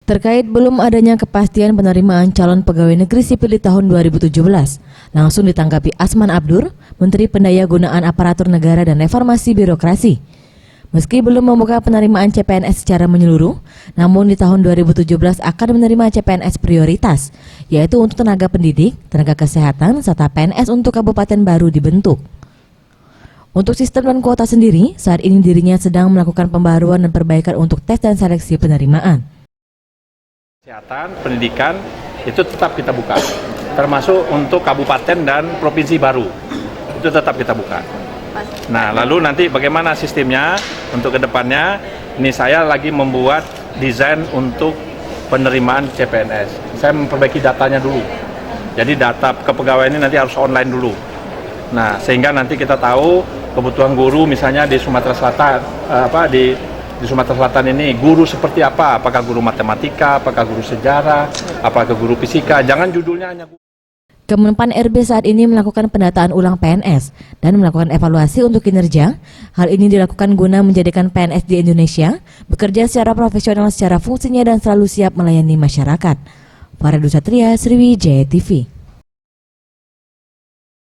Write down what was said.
Terkait belum adanya kepastian penerimaan calon pegawai negeri sipil di tahun 2017, langsung ditanggapi Asman Abdur, Menteri Pendayagunaan Aparatur Negara dan Reformasi Birokrasi. Meski belum membuka penerimaan CPNS secara menyeluruh, namun di tahun 2017 akan menerima CPNS prioritas, yaitu untuk tenaga pendidik, tenaga kesehatan, serta PNS untuk kabupaten baru dibentuk. Untuk sistem dan kuota sendiri, saat ini dirinya sedang melakukan pembaruan dan perbaikan untuk tes dan seleksi penerimaan. Kesehatan, pendidikan itu tetap kita buka, termasuk untuk kabupaten dan provinsi baru, itu tetap kita buka. Nah, lalu nanti bagaimana sistemnya untuk kedepannya, ini saya lagi membuat desain untuk penerimaan CPNS. Saya memperbaiki datanya dulu, jadi data kepegawaian ini nanti harus online dulu. Nah, sehingga nanti kita tahu kebutuhan guru misalnya di Sumatera Selatan, di Sumatera Selatan ini guru seperti apa, apakah guru matematika, apakah guru sejarah, apakah guru fisika, jangan judulnya hanya guru. Kemenpan RB saat ini melakukan pendataan ulang PNS dan melakukan evaluasi untuk kinerja. Hal ini dilakukan guna menjadikan PNS di Indonesia bekerja secara profesional secara fungsinya dan selalu siap melayani masyarakat. Faridul Satria, Sriwijaya TV.